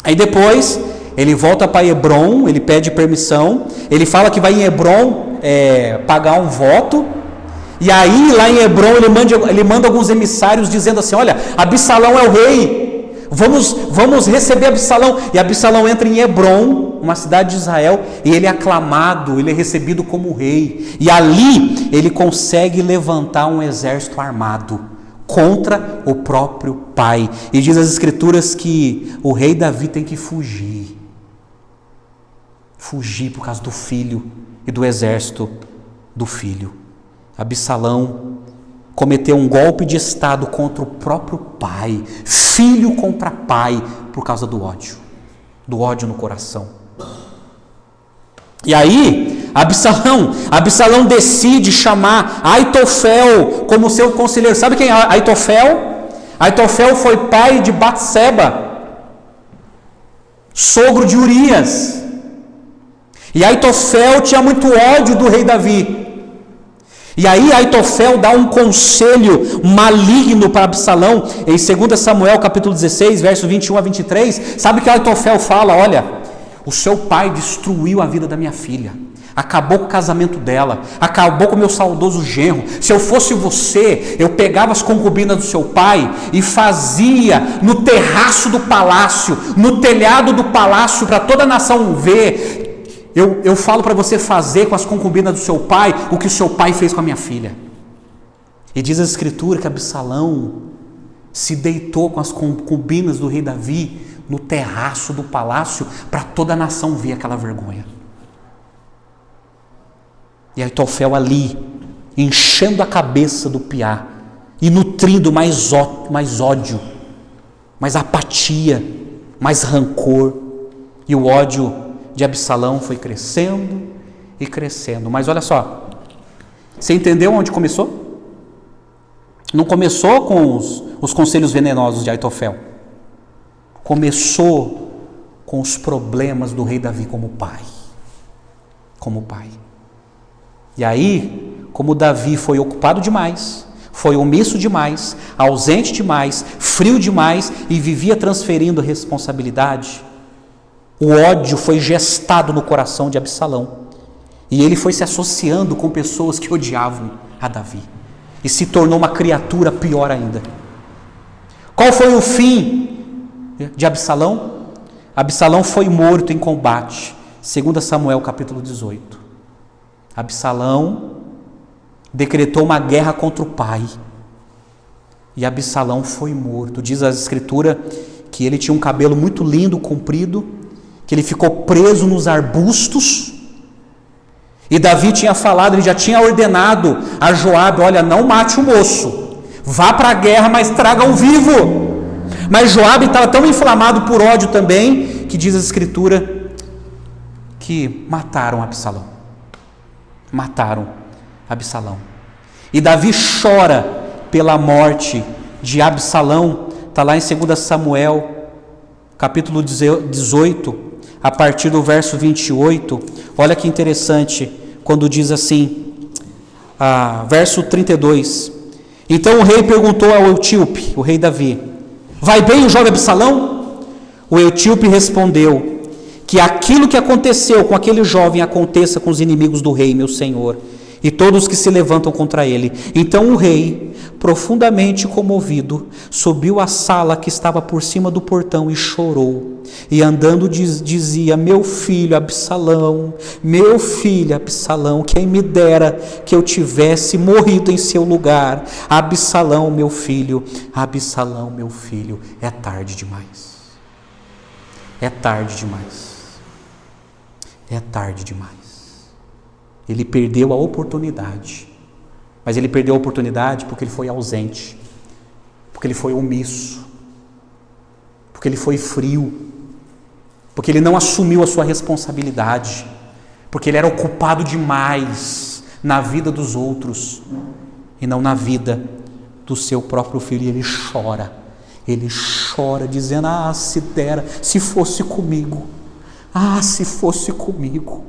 Aí depois ele volta para Hebrom, ele pede permissão, ele fala que vai em Hebrom pagar um voto. E aí lá em Hebrom ele manda alguns emissários dizendo assim: olha, Absalão é o rei, vamos receber Absalão. E Absalão entra em Hebrom, uma cidade de Israel, e ele é aclamado, ele é recebido como rei. E ali ele consegue levantar um exército armado contra o próprio pai. E diz as escrituras que o rei Davi tem que fugir por causa do filho e do exército do filho. Absalão cometeu um golpe de estado contra o próprio pai, filho contra pai, por causa do ódio no coração. E aí, Absalão decide chamar Aitofel como seu conselheiro. Sabe quem é Aitofel? Aitofel foi pai de Batseba, sogro de Urias. E Aitofel tinha muito ódio do rei Davi. E aí Aitofel dá um conselho maligno para Absalão, em 2 Samuel capítulo 16, verso 21 a 23, sabe que Aitofel fala: olha, o seu pai destruiu a vida da minha filha, acabou com o casamento dela, acabou com o meu saudoso genro. Se eu fosse você, eu pegava as concubinas do seu pai e fazia no terraço do palácio, no telhado do palácio, para toda a nação ver. Eu falo para você fazer com as concubinas do seu pai o que o seu pai fez com a minha filha. E diz a escritura que Absalão se deitou com as concubinas do rei Davi no terraço do palácio para toda a nação ver aquela vergonha. E Aitofel ali, enchendo a cabeça do piá e nutrindo mais ódio, mais apatia, mais rancor. E o ódio de Absalão foi crescendo e crescendo. Mas olha só, você entendeu onde começou? Não começou com os conselhos venenosos de Aitofel. Começou com os problemas do rei Davi como pai. Como pai. E aí, como Davi foi ocupado demais, foi omisso demais, ausente demais, frio demais e vivia transferindo responsabilidade, o ódio foi gestado no coração de Absalão. E ele foi se associando com pessoas que odiavam a Davi. E se tornou uma criatura pior ainda. Qual foi o fim de Absalão? Absalão foi morto em combate. 2 Samuel capítulo 18. Absalão decretou uma guerra contra o pai. E Absalão foi morto. Diz a escritura que ele tinha um cabelo muito lindo, comprido, que ele ficou preso nos arbustos, e Davi tinha falado, ele já tinha ordenado a Joabe: olha, não mate o moço, vá para a guerra, mas traga-o vivo. Mas Joabe estava tão inflamado por ódio também, que diz a escritura que mataram Absalão. Mataram Absalão. E Davi chora pela morte de Absalão, está lá em 2 Samuel capítulo 18, a partir do verso 28, olha que interessante, quando diz assim, verso 32, então o rei perguntou ao etíope, o rei Davi: vai bem o jovem Absalão? O etíope respondeu: que aquilo que aconteceu com aquele jovem aconteça com os inimigos do rei, meu senhor, e todos os que se levantam contra ele. Então o rei, profundamente comovido, subiu à sala que estava por cima do portão e chorou. E andando dizia: meu filho Absalão, quem me dera que eu tivesse morrido em seu lugar. Absalão, meu filho, é tarde demais. É tarde demais. É tarde demais. Ele perdeu a oportunidade. Mas ele perdeu a oportunidade porque ele foi ausente, porque ele foi omisso, porque ele foi frio, porque ele não assumiu a sua responsabilidade, porque ele era ocupado demais na vida dos outros e não na vida do seu próprio filho. E ele chora dizendo: se dera, se fosse comigo, se fosse comigo.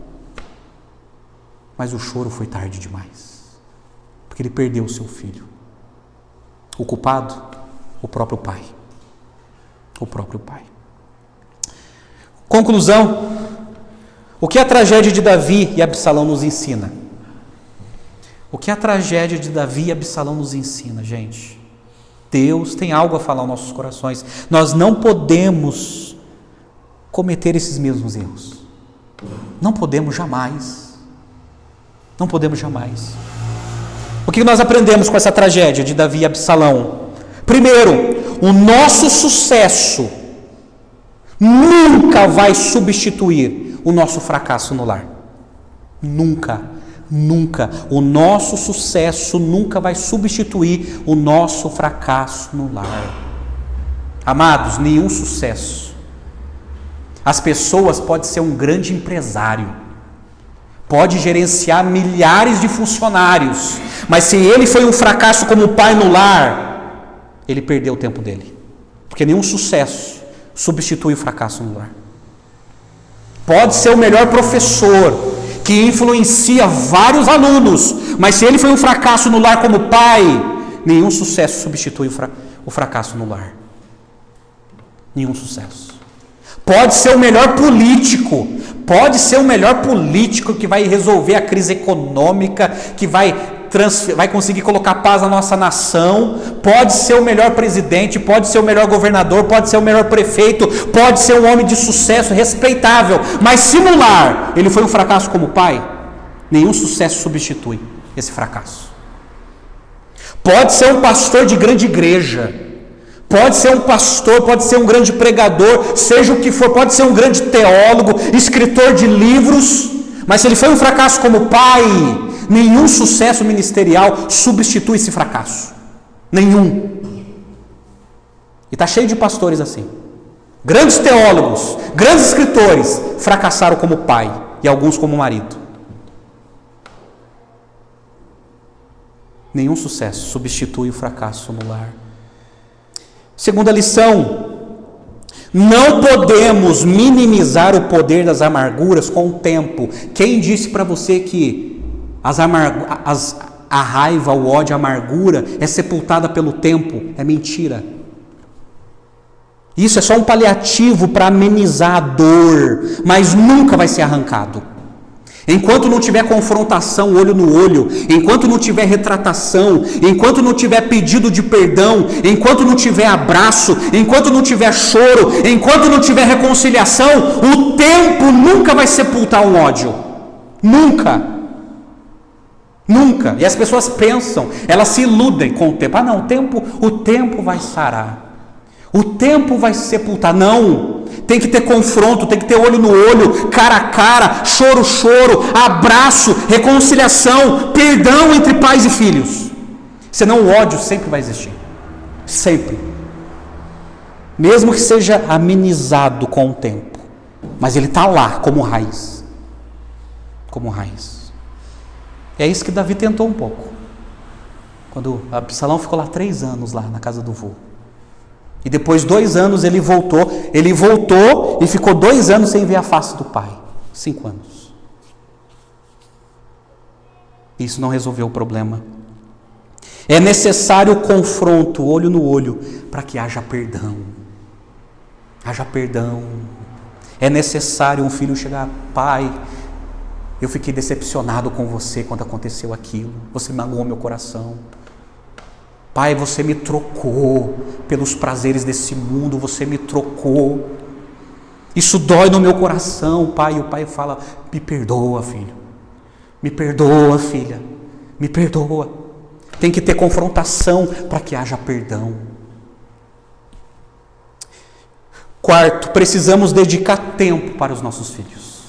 Mas o choro foi tarde demais, porque ele perdeu o seu filho. O culpado, o próprio pai. O próprio pai. Conclusão: o que a tragédia de Davi e Absalão nos ensina? O que a tragédia de Davi e Absalão nos ensina, gente? Deus tem algo a falar aos nossos corações. Nós não podemos cometer esses mesmos erros. Não podemos jamais. Não podemos jamais. O que nós aprendemos com essa tragédia de Davi e Absalão? Primeiro, o nosso sucesso nunca vai substituir o nosso fracasso no lar. Nunca Nunca. O nosso sucesso nunca vai substituir o nosso fracasso no lar. Amados, nenhum sucesso. As pessoas podem ser um grande empresário, pode gerenciar milhares de funcionários, mas se ele foi um fracasso como pai no lar, ele perdeu o tempo dele. Porque nenhum sucesso substitui o fracasso no lar. Pode ser o melhor professor, que influencia vários alunos, mas se ele foi um fracasso no lar como pai, nenhum sucesso substitui o fracasso no lar. Nenhum sucesso. Pode ser o melhor político, que vai resolver a crise econômica, que vai conseguir colocar paz na nossa nação, pode ser o melhor presidente, pode ser o melhor governador, pode ser o melhor prefeito, pode ser um homem de sucesso, respeitável, mas se no lar ele foi um fracasso como pai, nenhum sucesso substitui esse fracasso. Pode ser um pastor de grande igreja, pode ser um pastor, pode ser um grande pregador, seja o que for, pode ser um grande teólogo, escritor de livros, mas se ele foi um fracasso como pai, nenhum sucesso ministerial substitui esse fracasso. Nenhum. E está cheio de pastores assim. Grandes teólogos, grandes escritores, fracassaram como pai e alguns como marido. Nenhum sucesso substitui o fracasso no lar. Segunda lição: não podemos minimizar o poder das amarguras com o tempo. Quem disse para você que a raiva, o ódio, a amargura é sepultada pelo tempo? É mentira. Isso é só um paliativo para amenizar a dor, mas nunca vai ser arrancado. Enquanto não tiver confrontação olho no olho, enquanto não tiver retratação, enquanto não tiver pedido de perdão, enquanto não tiver abraço, enquanto não tiver choro, enquanto não tiver reconciliação, o tempo nunca vai sepultar um ódio. Nunca. Nunca. E as pessoas pensam, elas se iludem com o tempo. Não, o tempo vai sarar. O tempo vai sepultar. Não. Tem que ter confronto, tem que ter olho no olho, cara a cara, choro, abraço, reconciliação, perdão entre pais e filhos. Senão o ódio sempre vai existir. Sempre. Mesmo que seja amenizado com o tempo. Mas ele está lá como raiz. Como raiz. É isso que Davi tentou um pouco. Quando Absalão ficou lá 3 anos lá na casa do vô. E depois 2 anos ele voltou e ficou 2 anos sem ver a face do pai. 5 anos. Isso não resolveu o problema. É necessário o confronto, olho no olho, para que haja perdão. Haja perdão. É necessário um filho chegar: pai, eu fiquei decepcionado com você quando aconteceu aquilo. Você magoou meu coração. Pai, você me trocou pelos prazeres desse mundo, você me trocou. Isso dói no meu coração, pai. E o pai fala: me perdoa, filho. Me perdoa, filha. Me perdoa. Tem que ter confrontação para que haja perdão. Quarto, precisamos dedicar tempo para os nossos filhos.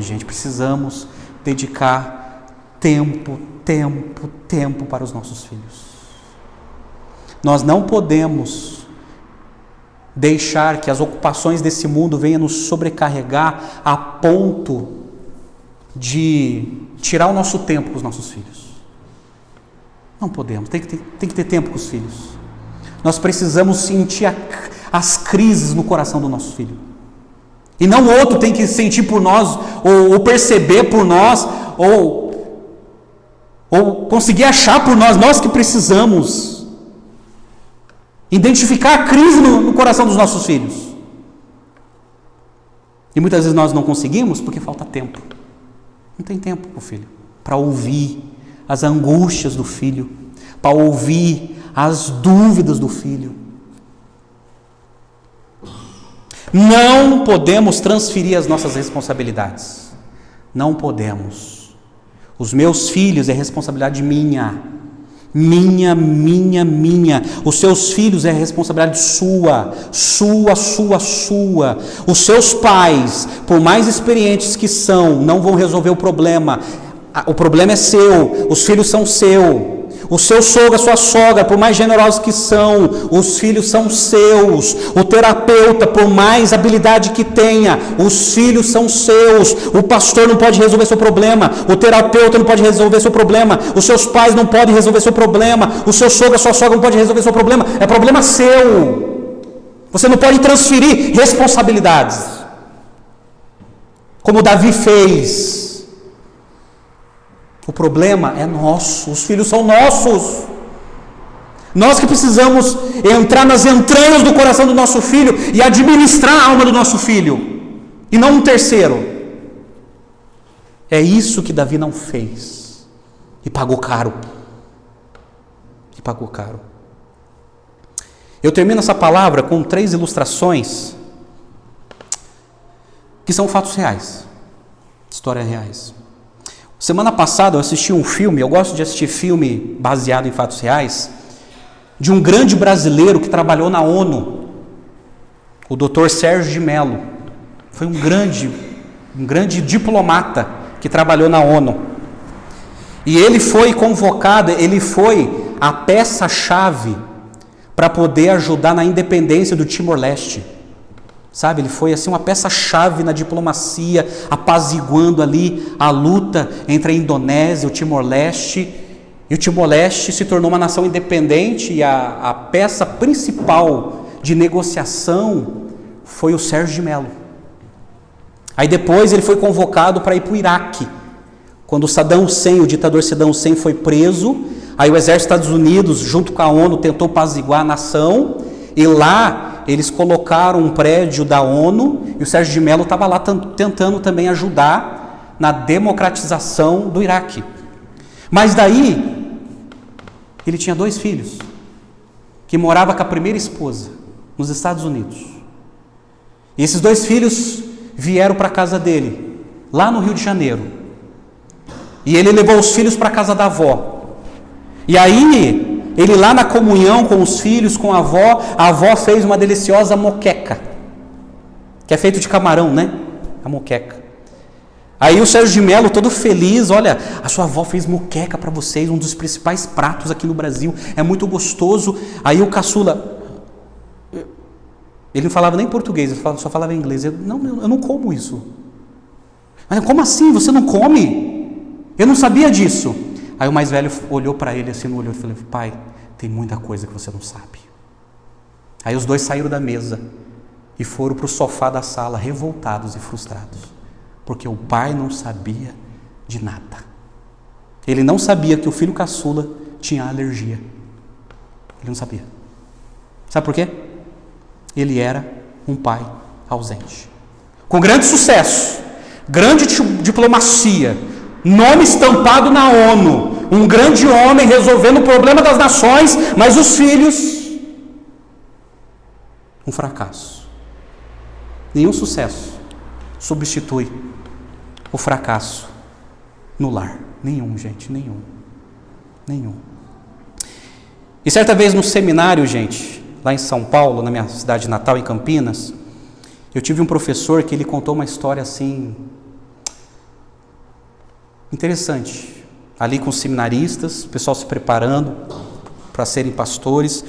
Gente, precisamos dedicar tempo para os nossos filhos. Nós não podemos deixar que as ocupações desse mundo venham nos sobrecarregar a ponto de tirar o nosso tempo com os nossos filhos. Não podemos, tem que ter tempo com os filhos. Nós precisamos sentir as crises no coração do nosso filho. E não o outro tem que sentir por nós, ou perceber por nós, ou conseguir achar por nós que precisamos identificar a crise no coração dos nossos filhos. E muitas vezes nós não conseguimos porque falta tempo. Não tem tempo para o filho, para ouvir as angústias do filho, para ouvir as dúvidas do filho. Não podemos transferir as nossas responsabilidades. Não podemos. Os meus filhos é responsabilidade minha. Minha. Os seus filhos é responsabilidade sua. Os seus pais, por mais experientes que são, não vão resolver o problema. O problema é seu, os filhos são seus. O seu sogro, a sua sogra, por mais generosos que são, os filhos são seus. O terapeuta, por mais habilidade que tenha, os filhos são seus. O pastor não pode resolver seu problema. O terapeuta não pode resolver seu problema. Os seus pais não podem resolver seu problema. O seu sogro, a sua sogra não pode resolver seu problema. É problema seu. Você não pode transferir responsabilidades, como Davi fez. O problema é nosso, os filhos são nossos. Nós que precisamos entrar nas entranhas do coração do nosso filho e administrar a alma do nosso filho, e não um terceiro. É isso que Davi não fez, e pagou caro. Eu termino essa palavra com 3 ilustrações que são fatos reais, histórias reais. Semana passada eu assisti um filme, eu gosto de assistir filme baseado em fatos reais, de um grande brasileiro que trabalhou na ONU, o Dr. Sérgio de Mello. Foi um grande diplomata que trabalhou na ONU. E ele foi convocado, ele foi a peça-chave para poder ajudar na independência do Timor-Leste. Sabe, ele foi assim uma peça-chave na diplomacia, apaziguando ali a luta entre a Indonésia e o Timor-Leste. E o Timor-Leste se tornou uma nação independente e a peça principal de negociação foi o Sérgio de Mello. Aí depois ele foi convocado para ir para o Iraque. Quando o ditador Saddam Hussein foi preso, aí o exército dos Estados Unidos, junto com a ONU, tentou apaziguar a nação, e lá eles colocaram um prédio da ONU, e o Sérgio de Mello estava lá tentando também ajudar na democratização do Iraque. Mas daí, ele tinha 2 filhos, que moravam com a primeira esposa, nos Estados Unidos. E esses 2 filhos vieram para a casa dele, lá no Rio de Janeiro. E ele levou os filhos para a casa da avó. E aí, ele lá na comunhão com os filhos, com a avó fez uma deliciosa moqueca, que é feito de camarão, né? A moqueca. Aí o Sérgio de Mello, todo feliz, olha, a sua avó fez moqueca para vocês, um dos principais pratos aqui no Brasil, é muito gostoso. Aí o caçula, ele não falava nem português, ele só falava inglês. Eu não como isso. Mas como assim, você não come? Eu não sabia disso. Aí o mais velho olhou para ele assim no olho e falou: pai, tem muita coisa que você não sabe. Aí os 2 saíram da mesa e foram para o sofá da sala revoltados e frustrados, porque o pai não sabia de nada. Ele não sabia que o filho caçula tinha alergia. Ele não sabia. Sabe por quê? Ele era um pai ausente. Com grande sucesso, grande diplomacia, nome estampado na ONU, um grande homem resolvendo o problema das nações, mas os filhos, um fracasso. Nenhum sucesso substitui o fracasso no lar. Nenhum, gente, nenhum. E certa vez no seminário, gente, lá em São Paulo, na minha cidade natal, em Campinas, eu tive um professor que ele contou uma história assim interessante, ali com os seminaristas, o pessoal se preparando para serem pastores,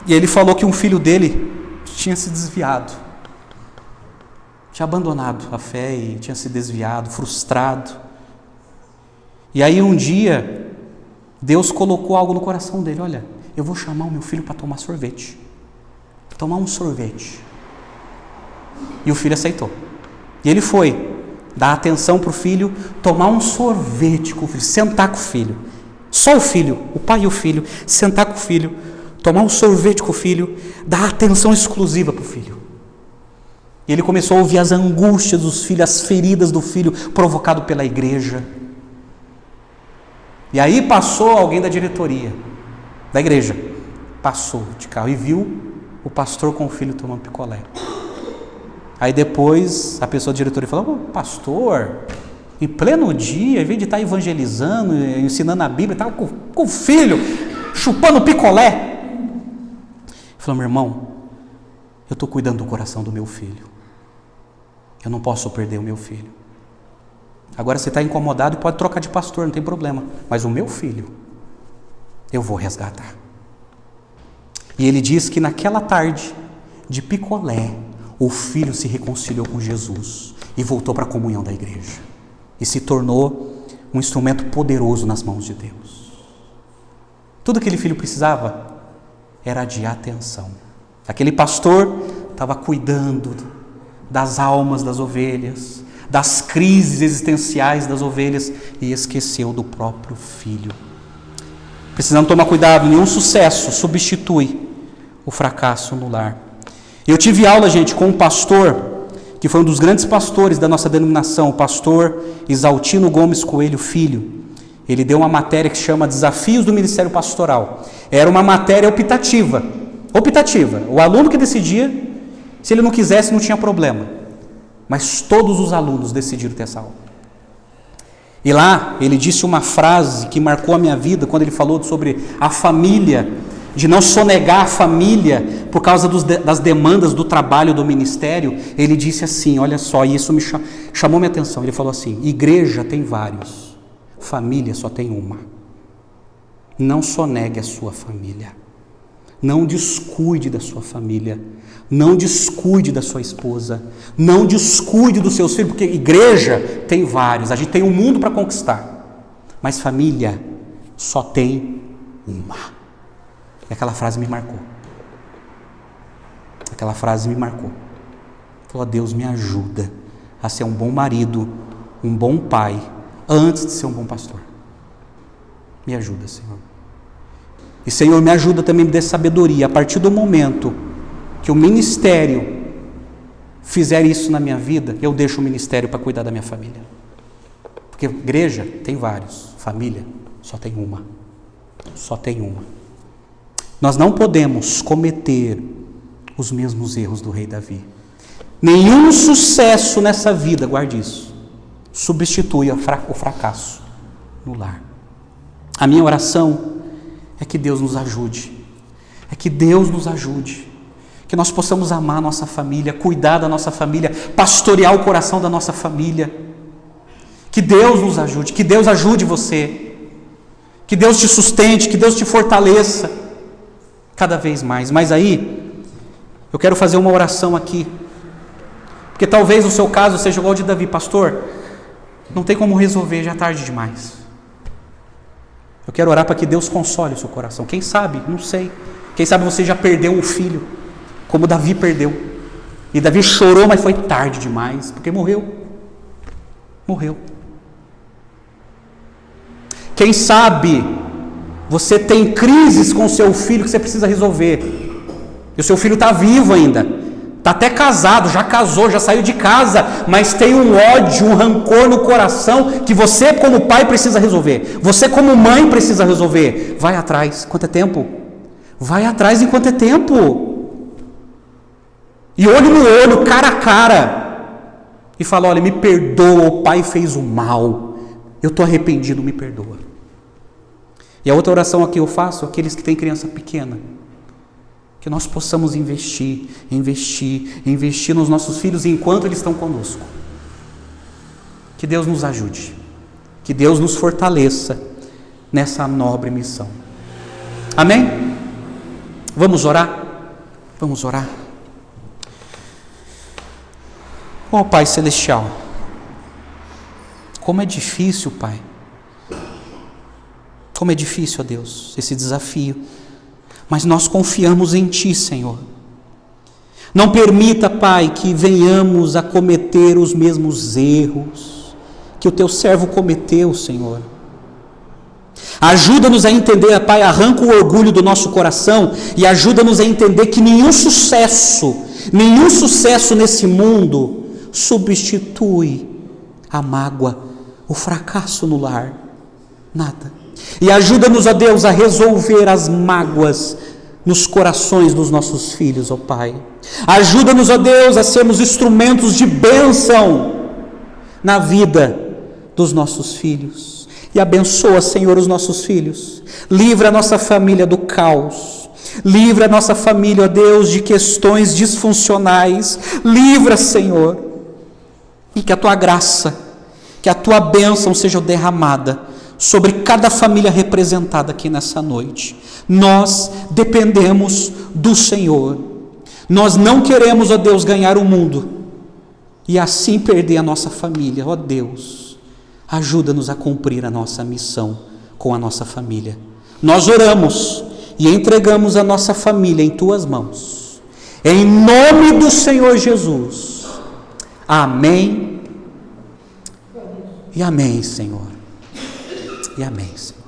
e ele falou que um filho dele tinha se desviado, tinha abandonado a fé e tinha se desviado, frustrado. E aí um dia Deus colocou algo no coração dele: olha, eu vou chamar o meu filho para tomar um sorvete. E o filho aceitou, e ele foi dar atenção para o filho, tomar um sorvete com o filho, sentar com o filho, só o filho, o pai e o filho, sentar com o filho, tomar um sorvete com o filho, dar atenção exclusiva para o filho. E ele começou a ouvir as angústias dos filhos, as feridas do filho provocado pela igreja. E aí passou alguém da diretoria da igreja, passou de carro e viu o pastor com o filho tomando picolé. Aí depois a pessoa da diretoria falou: pastor, Em pleno dia, em vez de estar evangelizando, ensinando a Bíblia, estava com o filho, chupando picolé. Ele falou: meu irmão, eu estou cuidando do coração do meu filho. Eu não posso perder o meu filho. Agora você está incomodado, pode trocar de pastor, não tem problema. Mas o meu filho, eu vou resgatar. E ele diz que naquela tarde de picolé, o filho se reconciliou com Jesus e voltou para a comunhão da igreja. E se tornou um instrumento poderoso nas mãos de Deus. Tudo que aquele filho precisava era de atenção. Aquele pastor estava cuidando das almas das ovelhas, das crises existenciais das ovelhas, e esqueceu do próprio filho. Precisamos tomar cuidado, nenhum sucesso substitui o fracasso no lar. Eu tive aula, gente, com um pastor, que foi um dos grandes pastores da nossa denominação, o pastor Isaltino Gomes Coelho Filho. Ele deu uma matéria que chama Desafios do Ministério Pastoral. Era uma matéria optativa. O aluno que decidia, se ele não quisesse não tinha problema. Mas todos os alunos decidiram ter essa aula. E lá ele disse uma frase que marcou a minha vida, quando ele falou sobre a família, de não sonegar a família por causa das demandas do trabalho do ministério. Ele disse assim, olha só, e isso me chamou minha atenção. Ele falou assim: igreja tem vários, família só tem uma. Não sonegue a sua família, não descuide da sua família, não descuide da sua esposa, não descuide dos seus filhos, porque igreja tem vários, a gente tem um mundo para conquistar, mas família só tem uma. E aquela frase me marcou. Falou: Deus, me ajuda a ser um bom marido, um bom pai, antes de ser um bom pastor. Me ajuda, Senhor. E Senhor, me ajuda também, me dê sabedoria, a partir do momento que o ministério fizer isso na minha vida, eu deixo o ministério para cuidar da minha família. Porque igreja tem vários, família só tem uma. Só tem uma. Nós não podemos cometer os mesmos erros do rei Davi. Nenhum sucesso nessa vida, guarde isso, substitui o fracasso no lar. A minha oração é que Deus nos ajude. Que nós possamos amar a nossa família, cuidar da nossa família, pastorear o coração da nossa família. Que Deus nos ajude, que Deus ajude você. Que Deus te sustente, que Deus te fortaleça cada vez mais. Mas aí, eu quero fazer uma oração aqui, porque talvez o seu caso seja igual ao de Davi. Pastor, não tem como resolver, já é tarde demais. Eu quero orar para que Deus console o seu coração. Quem sabe, não sei, quem sabe você já perdeu um filho, como Davi perdeu, e Davi chorou, mas foi tarde demais, porque morreu. Quem sabe você tem crises com o seu filho que você precisa resolver, e o seu filho está vivo ainda, está até casado, já casou, já saiu de casa, mas tem um ódio, um rancor no coração que você como pai precisa resolver, você como mãe precisa resolver. Vai atrás, quanto é tempo? Vai atrás enquanto é tempo, e olho no olho, cara a cara, e fala: olha, me perdoa, o pai fez o mal, eu estou arrependido, me perdoa. E a outra oração aqui eu faço, aqueles que têm criança pequena, que nós possamos investir nos nossos filhos enquanto eles estão conosco. Que Deus nos ajude, que Deus nos fortaleça nessa nobre missão. Amém? Vamos orar? Vamos orar. Oh Pai Celestial, como é difícil, Pai. Como é difícil, ó Deus, esse desafio. Mas nós confiamos em Ti, Senhor. Não permita, Pai, que venhamos a cometer os mesmos erros que o Teu servo cometeu, Senhor. Ajuda-nos a entender, Pai, arranca o orgulho do nosso coração e ajuda-nos a entender que nenhum sucesso nesse mundo substitui a mágoa, o fracasso no lar. Nada. E ajuda-nos, ó Deus, a resolver as mágoas nos corações dos nossos filhos, ó Pai. Ajuda-nos, ó Deus, a sermos instrumentos de bênção na vida dos nossos filhos. E abençoa, Senhor, os nossos filhos. Livra a nossa família do caos. Livra a nossa família, ó Deus, de questões disfuncionais. Livra, Senhor. E que a Tua graça, que a Tua bênção seja derramada sobre cada família representada aqui nessa noite. Nós dependemos do Senhor. Nós não queremos, ó Deus, ganhar o mundo e assim perder a nossa família. Ó Deus, ajuda-nos a cumprir a nossa missão com a nossa família. Nós oramos e entregamos a nossa família em Tuas mãos. Em nome do Senhor Jesus. Amém. E amém, Senhor. E amém, Senhor.